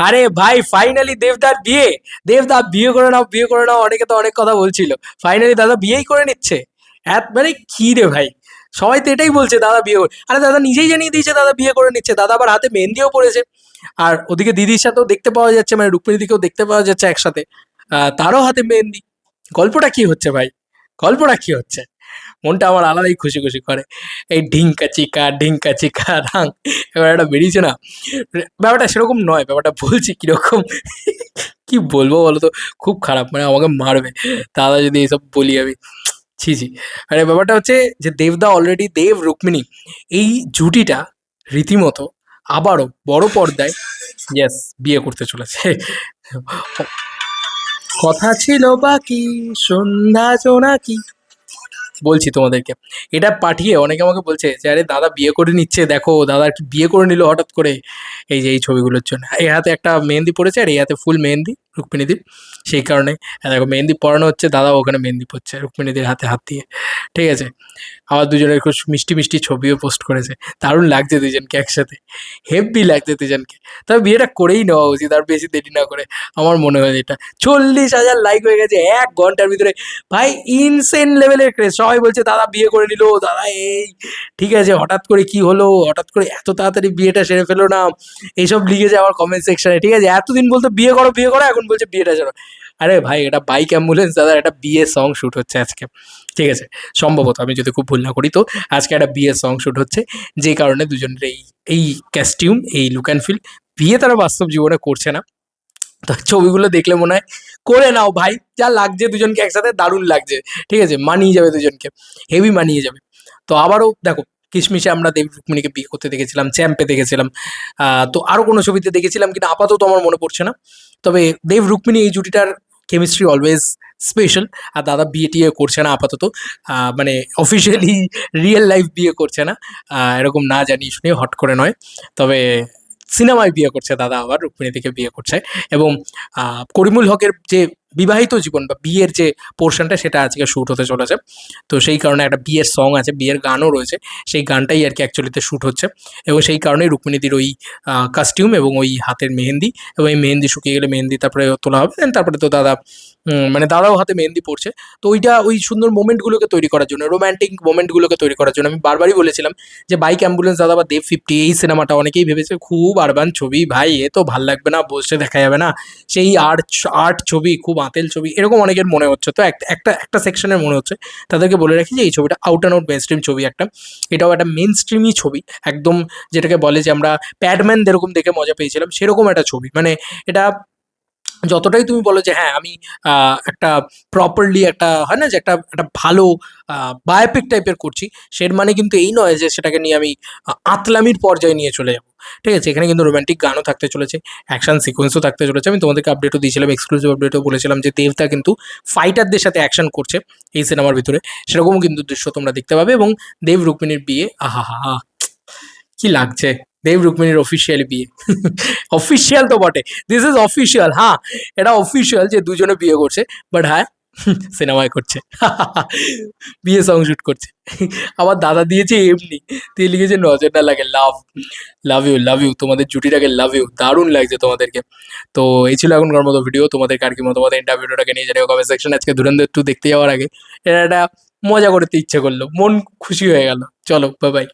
আরে ভাই ফাইনালি দেবদার বিয়ে। দেবদা বিয়ে করে নাও, বিয়ে করে নাও, অনেকে তো অনেক কথা বলছিল। ফাইনালি দাদা বিয়েই করে নিচ্ছে। মানে কি রে ভাই, সবাই তো এটাই বলছে দাদা বিয়ে আরে দাদা নিজেই জানিয়ে দিয়েছে দাদা বিয়ে করে নিচ্ছে। দাদা আবার হাতে মেহেন্দিও পড়েছে। আর ওদিকে দিদির সাথেও দেখতে পাওয়া যাচ্ছে, মানে রুক্মিণী দিকেও দেখতে পাওয়া যাচ্ছে একসাথে। তারও হাতে মেহেন্দি। গল্পটা কি হচ্ছে ভাই? গল্পটা কি হচ্ছে? মনটা আমার আলাদাই খুশি খুশি করে। এই ঢিঙ্কা চিকা রাং, এবার একটা বেরিয়েছে না, ব্যাপারটা সেরকম নয়, ব্যাপারটা বলছি কিরকম। কি বলবো বলো তো, খুব খারাপ, মানে আমাকে মারবে দাদা যদি এইসব বলি আমি। ছি ছি। আরে ব্যাপারটা হচ্ছে যে দেবদা অলরেডি, দেব রুক্মিণী এই জুটিটা রীতিমতো আবারও বড় পর্দায়, ইয়েস, বিয়ে করতে চলেছে। কথা ছিল বাকি, সন্ধ্যা জোনাকি, বলছি তোমাদেরকে। এটা পাঠিয়ে অনেকে আমাকে বলছে যে আরে দাদা বিয়ে করে নিচ্ছে, দেখো দাদা কি বিয়ে করে নিল হঠাৎ করে। এই যে এই ছবিগুলোর জন্য এই হাতে একটা মেহেন্দি পড়েছে, আর এই হাতে ফুল মেহেন্দি রুক্মিণীদির। সেই কারণে দেখো মেহেন্দি পরানো হচ্ছে, দাদাও ওখানে মেহেন্দি পড়ছে রুক্মিণীদের হাতে হাত দিয়ে। ঠিক আছে। আবার দুজনের খুব মিষ্টি মিষ্টি ছবিও পোস্ট করেছে। দারুণ লাগছে দুজনকে একসাথে, হেব্বি লাগছে দুজনকে। তবে বিয়েটা করেই নেওয়া উচিত আর বেশি দেরি না করে, আমার মনে হয়। এটা 40,000 লাইক হয়ে গেছে 1 ঘন্টার ভিতরে। ভাই ইনসেন লেভেলের ক্রেজ, সবাই বলছে দাদা বিয়ে করে নিল, দাদা এই, ঠিক আছে, হঠাৎ করে কি হলো, হঠাৎ করে এত তাড়াতাড়ি বিয়েটা সেরে ফেলো না, এইসব লিখেছে আমার কমেন্ট সেকশনে। ঠিক আছে, এতদিন বলতো বিয়ে করো বিয়ে করো, এখন বলছে বিয়েটা সেরো। আরে ভাই এটা বাইক অ্যাম্বুলেন্স দাদা, একটা বিয়ে সং শ্যুট হচ্ছে আজকে। ঠিক আছে, সম্ভবত আমি যদি খুব ভুল না করি তো আজকে একটা বিয়ের সং শ্যুট হচ্ছে, যে কারণে দুজনের এই এই ক্যাস্টিউম, এই লুক অ্যান্ড ফিল। বিয়ে তারা বাস্তব জীবনে করছে না, তো ছবিগুলো দেখলে মনে হয় করে নাও ভাই। যা লাগছে দুজনকে একসাথে, দারুণ লাগছে। ঠিক আছে, মানিয়ে যাবে দুজনকে, হেভি মানিয়ে যাবে। তো আবারও দেখো, কিশমিশে আমরা দেব রুক্মিণীকে বিয়ে করতে দেখেছিলাম, চ্যাম্পে দেখেছিলাম। তো আরও কোনো ছবিতে দেখেছিলাম কিনা আপাতত আমার মনে পড়ছে না। তবে দেব রুক্মিণী এই জুটিটার কেমিস্ট্রি অলওয়েজ স্পেশাল। আর দাদা বিয়ে টিয়ে করছে না আপাতত, মানে অফিসিয়ালি রিয়েল লাইফ বিয়ে করছে না। এরকম না জানি শুনে হট করে নয়। তবে সিনেমায় বিয়ে করছে দাদা, আবার রুক্মিণীদিকে বিয়ে করছে। এবং করিমুল হকের যে বিবাহিত জীবন বা বিয়ের যে পোর্শনটা, সেটা আজকে শ্যুট হতে চলেছে। তো সেই কারণে একটা বিয়ের সং আছে, বিয়ের গানও রয়েছে, সেই গানটাই আর কি অ্যাকচুয়ালিতে শ্যুট হচ্ছে। এবং সেই কারণেই রুক্মিণীদির ওই কাস্টিউম এবং ওই হাতের মেহেন্দি, এবং এই মেহেন্দি শুকিয়ে গেলে মেহেন্দি তারপরে তোলা হবে, দেন তারপরে তো দাদা, মানে দাদাও হাতে মেহেন্দি পড়ছে। তো ওইটা ওই সুন্দর মোমেন্টগুলোকে তৈরি করার জন্য, রোম্যান্টিক মোমেন্টগুলোকে তৈরি করার জন্য আমি বারবারই বলেছিলাম যে বাইক অ্যাম্বুলেন্স দাদা বা দেব 50 এই সিনেমাটা অনেকেই ভেবেছে খুব আরবান ছবি, ভাই এ তো ভাল লাগবে না, বসে দেখা যাবে না, সেই আর্ট আর্ট ছবি, খুব আঁতেল ছবি, এরকম অনেকের মনে হচ্ছে। তো একটা একটা একটা সেকশনের মনে হচ্ছে। তাদেরকে বলে রাখি যে এই ছবিটা out and out mainstream ছবি একটা। এটাও একটা মেন স্ট্রিমই ছবি একদম, যেটাকে বলে যে আমরা প্যাডম্যান যেরকম দেখে মজা পেয়েছিলাম সেরকম একটা ছবি। মানে এটা যতটাই তুমি বলো যে হ্যাঁ আমি একটা প্রপারলি একটা হয় না যে একটা একটা ভালো বায়োপিক টাইপের করছি, সের মানে কিন্তু এই নয় যে সেটাকে নিয়ে আমি আতলামির পর্যায়ে নিয়ে চলে যাবো। ঠিক আছে, এখানে কিন্তু রোম্যান্টিক গানও থাকতে চলেছে, অ্যাকশন সিকোয়েন্সও থাকতে চলেছে। আমি তোমাদেরকে আপডেটও দিয়েছিলাম, এক্সক্লুসিভ আপডেটও বলেছিলাম যে দেবতা কিন্তু ফাইটারদের সাথে অ্যাকশন করছে এই সিনেমার ভিতরে, সেরকমও কিন্তু দৃশ্য তোমরা দেখতে পাবে। এবং দেব রুক্মিণীর বিয়ে, আহা হা হা, কি লাগছে, দেব রুক্মিণীর অফিসিয়ালি বিয়ে। অফিসিয়াল তো বটে, দিস ইজ অফিসিয়াল, হ্যাঁ এটা অফিসিয়াল যে দুজনে বিয়ে করছে। বাট হ্যাঁ, সিনেমায় করছে, বিয়ে সং শুট করছে। আবার দাদা দিয়েছে এমনি, দিয়ে লিখেছে নজর না লাগে লাভ, লাভ ইউ লাভ ইউ, তোমাদের জুটিটাকে লাভ ইউ, দারুণ লাগছে তোমাদেরকে। তো এই ছিল এখনকার মতো ভিডিও, তোমাদের কার কি মতামত ইন্টারভিউটাকে নিয়ে জানিও কমেন্ট সেকশন। আজকে ধুরন্ধর 2 দেখতে যাওয়ার আগে এটা একটা মজা করতে ইচ্ছে করলো, মন খুশি হয়ে গেল। চলো বাই বাই।